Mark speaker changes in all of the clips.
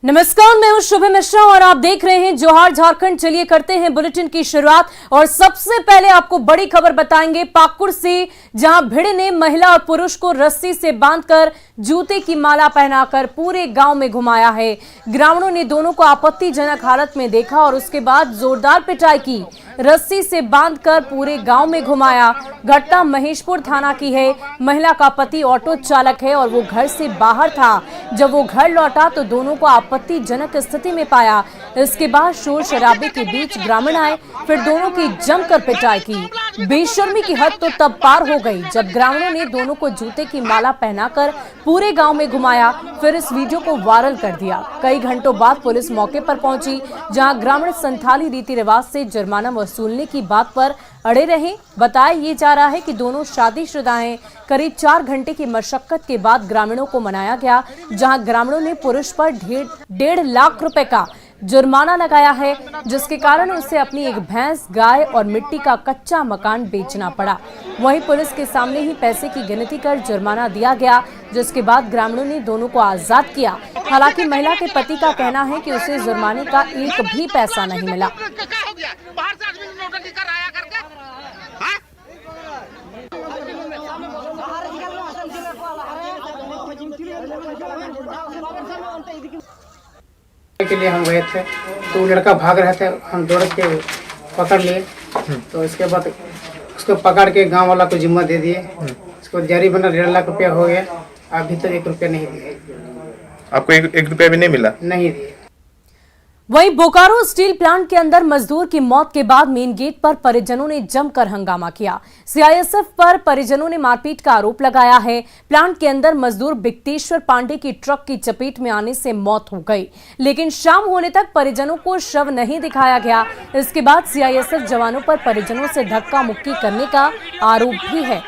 Speaker 1: नमस्कार, मैं हूं शुभ मिश्रा और आप देख रहे हैं जोहार झारखंड। चलिए करते हैं बुलेटिन की शुरुआत और सबसे पहले आपको बड़ी खबर बताएंगे पाकुड़ से, जहां भिड़ ने महिला और पुरुष को रस्सी से बांधकर जूते की माला पहनाकर पूरे गांव में घुमाया है। ग्रामीणों ने दोनों को आपत्तिजनक हालत में देखा और उसके बाद जोरदार पिटाई की। रस्सी से बांधकर पूरे गांव में घुमाया। घटना महेशपुर थाना की है। महिला का पति ऑटो चालक है और वो घर से बाहर था। जब वो घर लौटा तो दोनों को आपत्तिजनक स्थिति में पाया। इसके बाद शोर शराबे के बीच ग्रामीण आए, फिर दोनों की जमकर पिटाई की। बेशर्मी की हद तो तब पार हो गई जब ग्रामीणों ने दोनों को जूते की माला पहनाकर पूरे गांव में घुमाया, फिर इस वीडियो को वायरल कर दिया। कई घंटों बाद पुलिस मौके पर पहुंची, जहां ग्रामीण संथाली रीति रिवाज से जुर्माना वसूलने की बात पर अड़े रहे। बताया ये जा रहा है कि दोनों शादीशुदा हैं। करीब 4 घंटे की मशक्कत के बाद ग्रामीणों को मनाया गया, जहां ग्रामीणों ने पुरुष पर 1.5 लाख रुपए का जुर्माना लगाया है, जिसके कारण उसे अपनी एक भैंस, गाय और मिट्टी का कच्चा मकान बेचना पड़ा। वहीं पुलिस के सामने ही पैसे की गिनती कर जुर्माना दिया गया, जिसके बाद ग्रामीणों ने दोनों को आजाद किया। हालांकि महिला के पति का कहना है कि उसे जुर्माने का एक भी पैसा नहीं मिला।
Speaker 2: के लिए हम गए थे तो वो लड़का भाग रहा था, हम दौड़ के पकड़ लिए। तो इसके बाद उसको पकड़ के गांव वाला को जिम्मा दे दिए। उसको जारी बना 1.5 लाख रुपया हो गया। अभी तक 1 रुपया नहीं दिए।
Speaker 3: आपको एक रुपया भी नहीं मिला?
Speaker 2: नहीं दिए।
Speaker 1: वहीं बोकारो स्टील प्लांट के अंदर मजदूर की मौत के बाद मेन गेट पर परिजनों ने जमकर हंगामा किया। सीआईएसएफ पर परिजनों ने मारपीट का आरोप लगाया है। प्लांट के अंदर मजदूर बिक्तेश्वर पांडे की ट्रक की चपेट में आने से मौत हो गई, लेकिन शाम होने तक परिजनों को शव नहीं दिखाया गया। इसके बाद सीआईएसएफ जवानों पर परिजनों से धक्का मुक्की करने का आरोप भी है।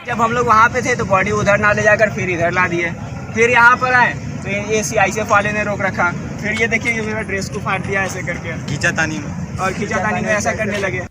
Speaker 4: जब हम लोग वहाँ पे थे तो बॉडी उधर ना ले जाकर फिर इधर ला दिए। फिर यहाँ पर आए तो ये सीआईएसएफ वाले ने रोक रखा। फिर ये देखिए मेरा ड्रेस को फाड़ दिया ऐसे करके, खींचातानी में ऐसा करने लगे।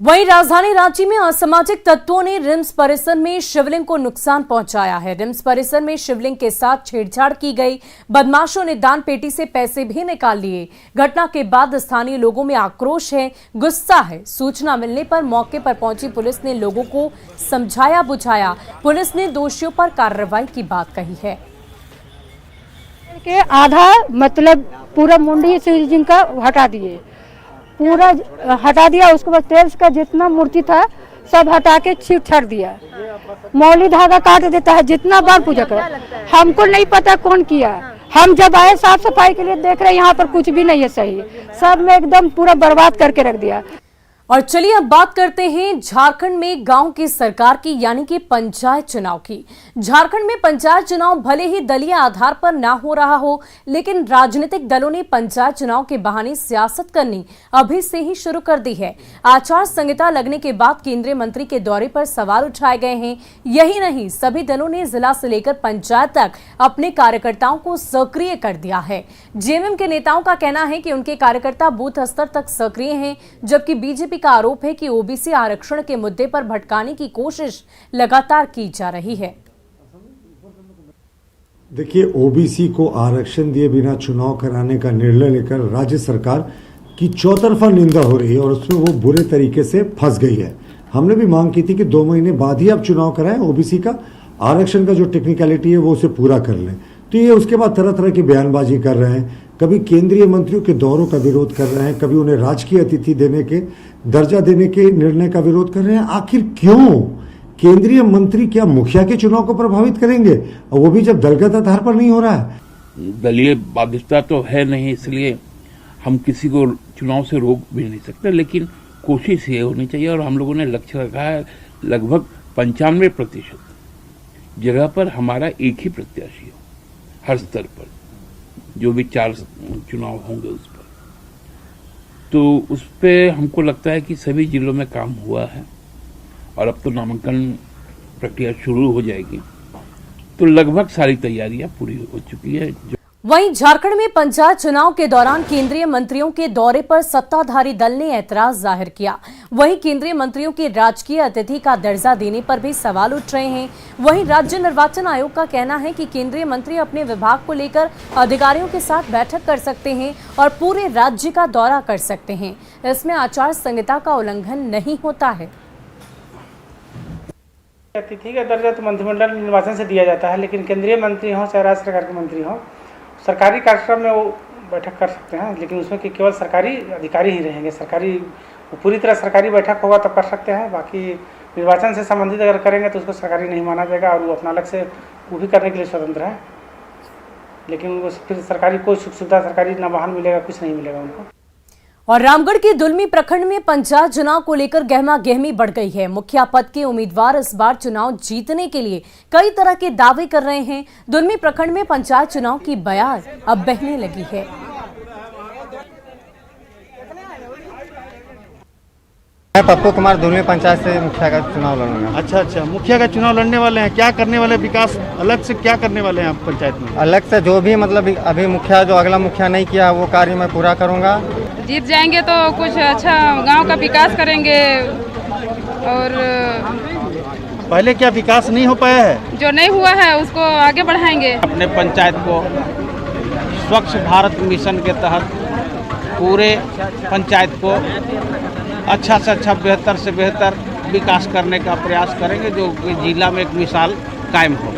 Speaker 1: वहीं राजधानी रांची में असामाजिक तत्वों ने रिम्स परिसर में शिवलिंग को नुकसान पहुंचाया है। रिम्स परिसर में शिवलिंग के साथ छेड़छाड़ की गई। बदमाशों ने दान पेटी से पैसे भी निकाल लिए। घटना के बाद स्थानीय लोगों में आक्रोश है, गुस्सा है। सूचना मिलने पर मौके पर पहुंची पुलिस ने लोगों को समझाया बुझाया। पुलिस ने दोषियों पर कार्रवाई की बात कही है।
Speaker 5: आधा मतलब पूरा मुंडी शिवलिंग का हटा दिए, पूरा हटा दिया। उसके बाद तेज का जितना मूर्ति था सब हटा के छीट दिया। मौली धागा काट देता है जितना बार पूजा कर। हमको नहीं पता कौन किया। हम जब आए साफ सफाई के लिए देख रहे यहाँ पर कुछ भी नहीं है सही, सब में एकदम पूरा बर्बाद करके रख दिया।
Speaker 1: और चलिए अब बात करते हैं झारखंड में गांव की सरकार की, यानी कि पंचायत चुनाव की। झारखंड में पंचायत चुनाव भले ही दलीय आधार पर ना हो रहा हो, लेकिन राजनीतिक दलों ने पंचायत चुनाव के बहाने सियासत करनी अभी से ही शुरू कर दी है। आचार संहिता लगने के बाद केंद्रीय मंत्री के दौरे पर सवाल उठाए गए हैं। यही नहीं, सभी दलों ने जिला से लेकर पंचायत तक अपने कार्यकर्ताओं को सक्रिय कर दिया है। जेएमएम के नेताओं का कहना है कि उनके कार्यकर्ता बूथ स्तर तक सक्रिय हैं, जबकि बीजेपी का आरोप है कि ओबीसी आरक्षण के मुद्दे पर भटकाने की कोशिश लगातार की जा रही है।
Speaker 6: देखिए, ओबीसी को आरक्षण दिए बिना चुनाव कराने का निर्णय लेकर राज्य सरकार की चौतरफा निंदा हो रही है और उसमें वो बुरे तरीके से फंस गई है। हमने भी मांग की थी कि 2 महीने बाद ही आप चुनाव कराएं, ओबीसी का आरक्षण का जो टेक्निकलिटी है वो उसे पूरा कर लें। तो ये उसके बाद तरह तरह की बयानबाजी कर रहे हैं। कभी केंद्रीय मंत्रियों के दौरों का विरोध कर रहे हैं, कभी उन्हें राजकीय अतिथि देने के दर्जा देने के निर्णय का विरोध कर रहे हैं। आखिर क्यों? केंद्रीय मंत्री क्या मुखिया के चुनाव को प्रभावित करेंगे, और वो भी जब दलगत आधार पर नहीं हो रहा है?
Speaker 7: दलीय बाध्यता तो है नहीं, इसलिए हम किसी को चुनाव से रोक भी नहीं सकते, लेकिन कोशिश ये होनी चाहिए। और हम लोगों ने लक्ष्य रखा है लगभग 95% जगह पर हमारा एक ही प्रत्याशी हो, हर स्तर पर, जो भी 4 चुनाव होंगे उस पर। तो उस पे हमको लगता है कि सभी जिलों में काम हुआ है और अब तो नामांकन प्रक्रिया शुरू हो जाएगी। तो लगभग सारी तैयारियां पूरी हो चुकी है।
Speaker 1: वहीं झारखंड में पंचायत चुनाव के दौरान केंद्रीय मंत्रियों के दौरे पर सत्ताधारी दल ने ऐतराज जाहिर किया। वहीं केंद्रीय मंत्रियों के राजकीय अतिथि का दर्जा देने पर भी सवाल उठ रहे हैं। वहीं राज्य निर्वाचन आयोग का कहना है कि केंद्रीय मंत्री अपने विभाग को लेकर अधिकारियों के साथ बैठक कर सकते हैं और पूरे राज्य का दौरा कर सकते हैं। इसमें आचार संहिता का उल्लंघन नहीं होता है।
Speaker 2: अतिथि का दर्जा तो मंत्रिमंडल निर्वाचन से दिया जाता है, लेकिन केंद्रीय मंत्री हों चाहे राज्य सरकार के मंत्री हों, सरकारी कार्यक्रम में वो बैठक कर सकते हैं, लेकिन उसमें कि केवल सरकारी अधिकारी ही रहेंगे। सरकारी पूरी तरह सरकारी बैठक होगा तब कर सकते हैं। बाकी निर्वाचन से संबंधित अगर करेंगे तो उसको सरकारी नहीं माना जाएगा और वो अपना अलग से वो भी करने के लिए स्वतंत्र है, लेकिन वो फिर सरकारी कोई सुख सुविधा सरकारी ना वाहन मिलेगा, कुछ नहीं मिलेगा उनको।
Speaker 1: और रामगढ़ के दुलमी प्रखंड में पंचायत चुनाव को लेकर गहमा गहमी बढ़ गई है। मुखिया पद के उम्मीदवार इस बार चुनाव जीतने के लिए कई तरह के दावे कर रहे हैं। दुलमी प्रखंड में पंचायत चुनाव की बयार अब बहने लगी है।
Speaker 8: मैं पप्पू कुमार दुलमी पंचायत से मुखिया का चुनाव लड़ूंगा।
Speaker 9: अच्छा, मुखिया का चुनाव लड़ने वाले हैं। क्या करने वाले, विकास अलग से क्या करने वाले हैं आप पंचायत में?
Speaker 8: अलग से जो भी मतलब अभी मुखिया जो अगला मुखिया नहीं किया वो कार्य मैं पूरा करूंगा।
Speaker 10: जीत जाएंगे तो कुछ अच्छा गांव का विकास करेंगे। और
Speaker 9: पहले क्या विकास नहीं हो पाया है?
Speaker 10: जो नहीं हुआ है उसको आगे बढ़ाएंगे।
Speaker 11: अपने पंचायत को स्वच्छ भारत मिशन के तहत पूरे पंचायत को अच्छा से अच्छा, बेहतर से बेहतर विकास करने का प्रयास करेंगे, जो जिला में एक मिसाल कायम हो।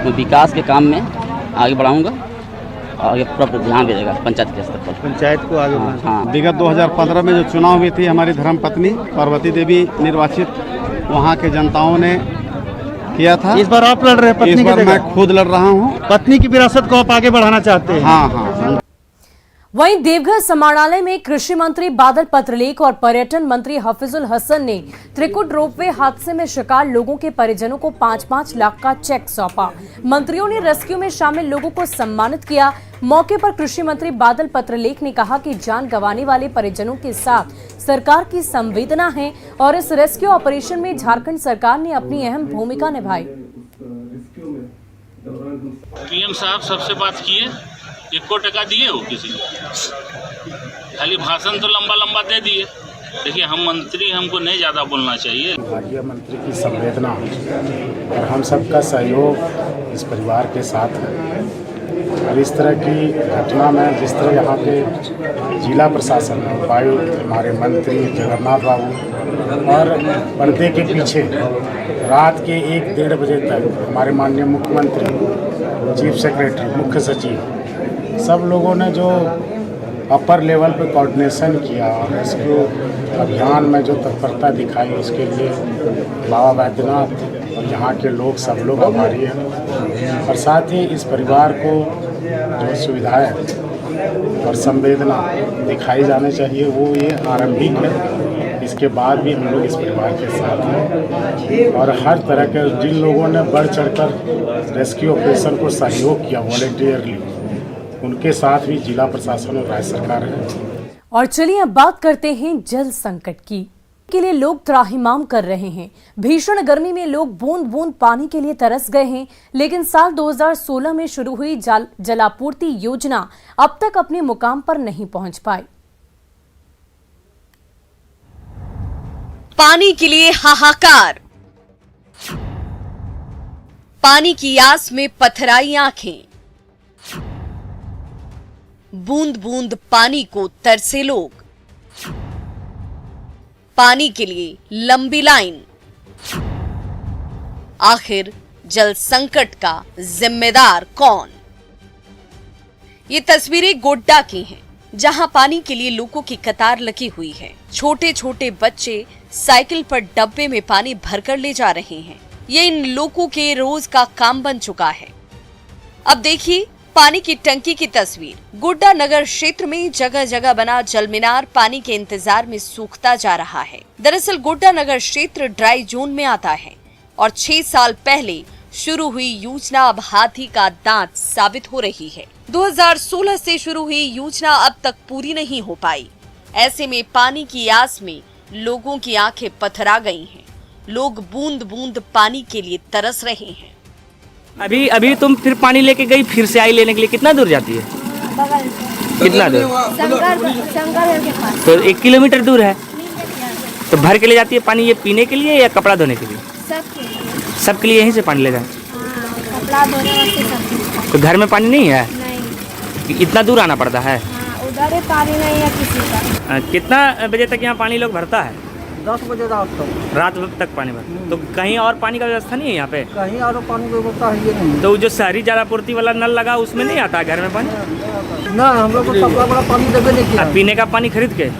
Speaker 12: तो विकास के काम में आगे बढ़ाऊंगा और ये पूरा ध्यान देगा पंचायत के स्तर पर,
Speaker 9: पंचायत को आगे बढ़ाना।
Speaker 12: हाँ।
Speaker 9: विगत 2015 में जो चुनाव हुई थी, हमारी धर्मपत्नी पार्वती देवी निर्वाचित वहाँ के जनताओं ने किया था।
Speaker 11: इस बार आप लड़ रहे हैं पत्नी?
Speaker 9: इस बार मैं खुद लड़ रहा हूँ।
Speaker 11: पत्नी की विरासत को आप आगे बढ़ाना चाहते हैं?
Speaker 9: हाँ।
Speaker 1: वहीं देवघर समाहरणालय में कृषि मंत्री बादल पत्रलेख और पर्यटन मंत्री हफीजुल हसन ने त्रिकुट रोपवे हादसे में शिकार लोगों के परिजनों को 5-5 लाख का चेक सौंपा। मंत्रियों ने रेस्क्यू में शामिल लोगों को सम्मानित किया। मौके पर कृषि मंत्री बादल पत्रलेख ने कहा कि जान गंवाने वाले परिजनों के साथ सरकार की संवेदना है और इस रेस्क्यू ऑपरेशन में झारखंड सरकार ने अपनी अहम भूमिका निभाई।
Speaker 13: पीएम साहब सबसे बात किए, 1 टका दिए हो किसी को? खाली भाषण तो लंबा लंबा दे दिए। देखिए, हम मंत्री, हमको नहीं ज़्यादा बोलना चाहिए।
Speaker 14: विभागीय मंत्री की संवेदना और हम सबका सहयोग इस परिवार के साथ है। और इस तरह की घटना में जिस तरह यहाँ के जिला प्रशासन, उपायुक्त, हमारे मंत्री जगन्नाथ बाबू और पर्दे के पीछे रात के 1-1:30 बजे तक हमारे माननीय मुख्यमंत्री, चीफ सेक्रेटरी, मुख्य सचिव, सब लोगों ने जो अपर लेवल पे कोऑर्डिनेशन किया और रेस्क्यू अभियान में जो तत्परता दिखाई, उसके लिए बाबा बैद्यनाथ और यहाँ के लोग सब लोग आभारी हैं। और साथ ही इस परिवार को जो सुविधाएं और संवेदना दिखाई जानी चाहिए वो ये आरंभिक है। इसके बाद भी हम लोग इस परिवार के साथ हैं और हर तरह के जिन लोगों ने बढ़ चढ़कर रेस्क्यू ऑपरेशन को सहयोग किया वॉलंटियरली, उनके साथ भी जिला प्रशासन और राज्य सरकार है।
Speaker 1: और चलिए अब बात करते हैं जल संकट की। के लिए लोग त्राहिमाम कर रहे हैं। भीषण गर्मी में लोग बूंद बूंद पानी के लिए तरस गए हैं, लेकिन साल 2016 में शुरू हुई जलापूर्ति योजना अब तक अपने मुकाम पर नहीं पहुंच पाई।
Speaker 15: पानी के लिए हाहाकार, पानी की आस में पथराई आंखें, बूंद बूंद पानी को तरसे लोग, पानी के लिए लंबी लाइन। आखिर जल संकट का जिम्मेदार कौन? ये तस्वीरें गोड्डा की हैं, जहां पानी के लिए लोगों की कतार लगी हुई है। छोटे छोटे बच्चे साइकिल पर डब्बे में पानी भरकर ले जा रहे हैं। ये इन लोगों के रोज का काम बन चुका है। अब देखिए पानी की टंकी की तस्वीर। गोड्डा नगर क्षेत्र में जगह जगह बना जलमीनार पानी के इंतजार में सूखता जा रहा है। दरअसल गोड्डा नगर क्षेत्र ड्राई जोन में आता है और 6 साल पहले शुरू हुई योजना अब हाथी का दांत साबित हो रही है। 2016 से शुरू हुई योजना अब तक पूरी नहीं हो पाई। ऐसे में पानी की आस में लोगों की आंखें पथरा गई हैं। लोग बूंद बूंद पानी के लिए तरस रहे हैं।
Speaker 4: अभी तुम फिर पानी लेके गई, फिर से आई लेने के लिए, कितना दूर जाती है? कितना दूर? तो 1 किलोमीटर दूर है। तो भर के ले जाती है पानी, ये पीने के लिए या कपड़ा धोने के लिए? सबके लिए यहीं से पानी ले जाए।
Speaker 5: कपड़ा धोने
Speaker 4: तो घर में पानी नहीं है?
Speaker 5: नहीं।
Speaker 4: इतना दूर आना पड़ता है?
Speaker 5: उधर ही पानी नहीं है किसी का।
Speaker 4: कितना बजे तक यहाँ पानी लोग भरता है?
Speaker 8: 10 बजे
Speaker 4: रात तक पानी भर। तो कहीं और पानी का व्यवस्था नहीं है यहाँ पे?
Speaker 8: कहीं और पानी की व्यवस्था है ये नहीं।
Speaker 4: तो जो शहरी जल आपूर्ति वाला नल लगा उसमें नहीं आता है घर में पानी?
Speaker 8: ना, हम लोग को सप्लाई वाला पानी देवे नहीं किया।
Speaker 4: पीने का पानी खरीद के?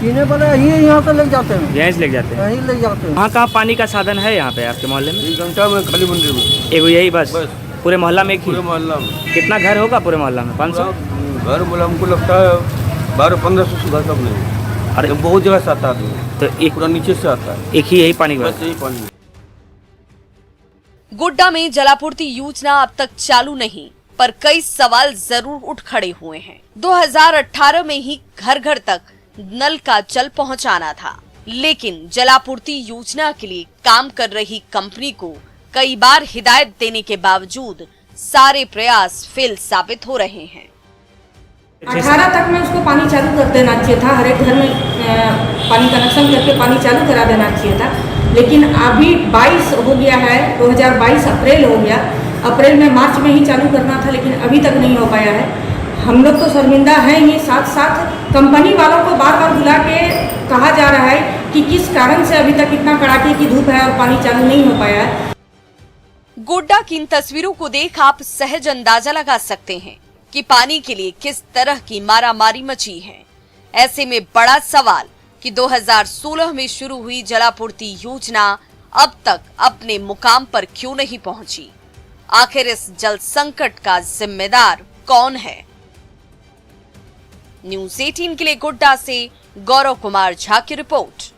Speaker 8: पीने वाले यहाँ से ले जाते हैं।
Speaker 4: यहीं से ले जाते हैं?
Speaker 8: यहीं ले जाते हैं।
Speaker 4: कहाँ पानी का साधन है यहाँ पे आपके मोहल्ले में?
Speaker 14: घंटा में खाली मंदिर में
Speaker 4: एगो यही बस? पूरे मोहल्ला में एक ही?
Speaker 14: पूरे मोहल्ला में।
Speaker 4: कितना घर होगा पूरे मोहल्ला में? 500
Speaker 14: घर बोला हमको लगता है 1200-1500 घर सब नहीं। अरे बहुत जगह से आता है,
Speaker 4: तो एक
Speaker 14: पूरा नीचे से आता है।
Speaker 4: एक ही यही पानी
Speaker 14: बस यही पानी।
Speaker 15: गोड्डा में जलापूर्ति योजना अब तक चालू नहीं, पर कई सवाल जरूर उठ खड़े हुए हैं। 2018 में ही घर घर तक नल का जल पहुंचाना था, लेकिन जलापूर्ति योजना के लिए काम कर रही कंपनी को कई बार हिदायत देने के बावजूद सारे प्रयास फेल साबित हो रहे हैं।
Speaker 5: 18 तक में उसको पानी चालू कर देना चाहिए था, हर एक घर में पानी कनेक्शन करके पानी चालू करा देना चाहिए था। लेकिन अभी 22 हो गया है, 2022 अप्रैल हो गया, अप्रैल में मार्च में ही चालू करना था, लेकिन अभी तक नहीं हो पाया है। हम लोग तो शर्मिंदा हैं, ये साथ साथ कंपनी वालों को बार बार बुला के कहा जा रहा है कि किस कारण से अभी तक इतना कड़ाके की धूप है और पानी चालू नहीं हो पाया है।
Speaker 15: गोड्डा की इन तस्वीरों को देख आप सहज अंदाजा लगा सकते हैं कि पानी के लिए किस तरह की मारामारी मची है। ऐसे में बड़ा सवाल कि 2016 में शुरू हुई जलापूर्ति योजना अब तक अपने मुकाम पर क्यों नहीं पहुंची? आखिर इस जल संकट का जिम्मेदार कौन है? न्यूज़ 18 के लिए गोड्डा से गौरव कुमार झा की रिपोर्ट।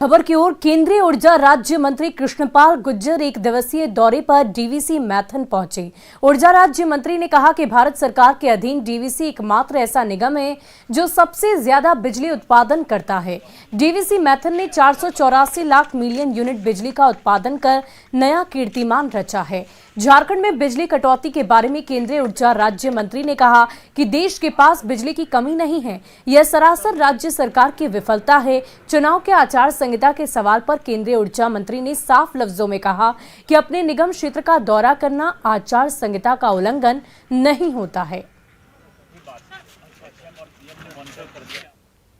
Speaker 1: खबर की ओर, केंद्रीय ऊर्जा राज्य मंत्री कृष्णपाल गुर्जर एक दिवसीय दौरे पर डीवीसी मैथन पहुंचे। ऊर्जा राज्य मंत्री ने कहा कि भारत सरकार के अधीन डीवीसी एकमात्र ऐसा निगम है जो सबसे ज्यादा बिजली उत्पादन करता है। डीवीसी मैथन ने 484 लाख मिलियन यूनिट बिजली का उत्पादन कर नया कीर्तिमान रचा है। झारखंड में बिजली कटौती के बारे में केंद्रीय ऊर्जा राज्य मंत्री ने कहा कि देश के पास बिजली की कमी नहीं है, यह सरासर राज्य सरकार की विफलता है। चुनाव के आचार संहिता के सवाल पर केंद्रीय ऊर्जा मंत्री ने साफ लफ्जों में कहा कि अपने निगम क्षेत्र का दौरा करना आचार संहिता का उल्लंघन नहीं होता है।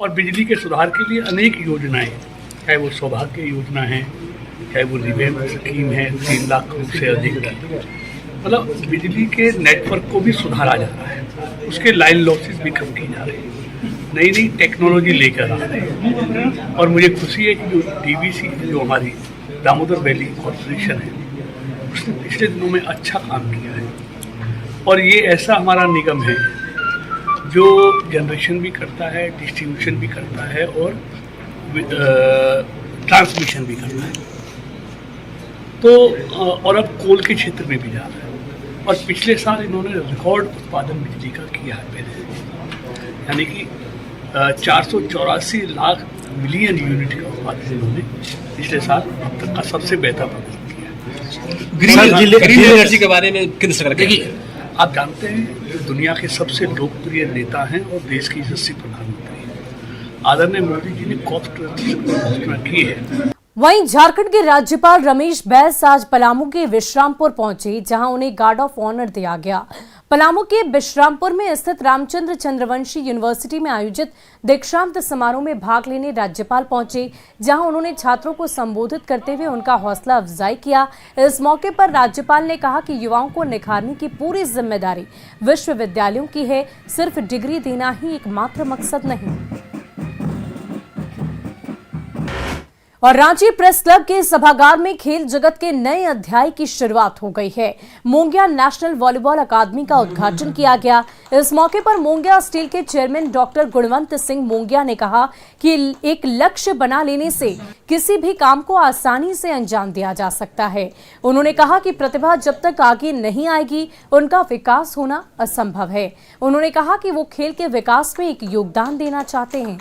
Speaker 16: और बिजली के सुधार के लिए अनेक योजनाएं, चाहे वो सौभाग्य योजना है, चाहे वो रिवेम स्कीम है, 3 लाख से अधिक की, मतलब बिजली के नेटवर्क को भी सुधारा जा रहा है, उसके लाइन लॉसेस भी कम की जा रही है, नई नई टेक्नोलॉजी लेकर आ रहे हैं। और मुझे खुशी है कि जो डीवीसी जो हमारी दामोदर वैली कॉर्पोरेशन है, उसने पिछले दिनों में अच्छा काम किया है। और ये ऐसा हमारा निगम है जो जनरेशन भी करता है, डिस्ट्रीब्यूशन भी करता है और ट्रांसमिशन भी करता है। तो और अब कोल के क्षेत्र में भी जा रहा है। और पिछले साल इन्होंने रिकॉर्ड उत्पादन बिजली का किया है पहले से, यानी कि 484 लाख मिलियन यूनिट का उत्पादन इन्होंने पिछले साल अब तक का सबसे बेहतर प्रदर्शन किया है। ग्रीन एनर्जी के बारे में किन से देखिए, आप जानते हैं दुनिया के सबसे लोकप्रिय नेता हैं और देश के यशस्वी प्रधानमंत्री हैं। आदरणीय मोदी जी ने कॉस्ट घोषणा की है।
Speaker 1: वहीं झारखंड के राज्यपाल रमेश बैस आज पलामू के विश्रामपुर पहुंचे, जहां उन्हें गार्ड ऑफ ऑनर दिया गया। पलामू के विश्रामपुर में स्थित रामचंद्र चंद्रवंशी यूनिवर्सिटी में आयोजित दीक्षांत समारोह में भाग लेने राज्यपाल पहुंचे, जहां उन्होंने छात्रों को संबोधित करते हुए उनका हौसला अफजाई किया। इस मौके पर राज्यपाल ने कहा कि युवाओं को निखारने की पूरी जिम्मेदारी विश्वविद्यालयों की है, सिर्फ डिग्री देना ही एकमात्र मकसद नहीं। और रांची प्रेस क्लब के सभागार में खेल जगत के नए अध्याय की शुरुआत हो गई है। मोंगिया नेशनल वॉलीबॉल अकादमी का उद्घाटन किया गया। इस मौके पर मोंगिया स्टील के चेयरमैन डॉक्टर गुणवंत सिंह मोंगिया ने कहा कि एक लक्ष्य बना लेने से किसी भी काम को आसानी से अंजाम दिया जा सकता है। उन्होंने कहा कि प्रतिभा जब तक आगे नहीं आएगी, उनका विकास होना असंभव है। उन्होंने कहा कि वो खेल के विकास में एक योगदान देना चाहते हैं।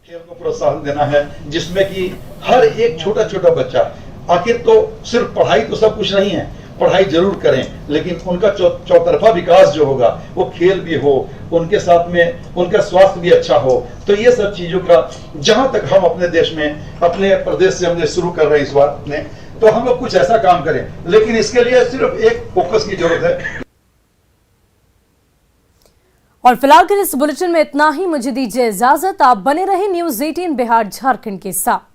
Speaker 17: खेल को प्रोत्साहन देना है, जिसमें कि हर एक छोटा छोटा बच्चा आखिर तो सिर्फ पढ़ाई तो सब कुछ नहीं है, पढ़ाई जरूर करें, लेकिन उनका चौतरफा विकास जो होगा वो खेल भी हो, उनके साथ में उनका स्वास्थ्य भी अच्छा हो। तो ये सब चीजों का जहां तक हम अपने देश में अपने प्रदेश से हमने शुरू कर रहे हैं इस बार ने, तो हम लोग कुछ ऐसा काम करें, लेकिन इसके लिए सिर्फ एक फोकस की जरूरत है।
Speaker 1: और फिलहाल के इस बुलेटिन में इतना ही। मुझे दीजिए इजाजत। आप बने रहे न्यूज़ 18 बिहार झारखंड के साथ।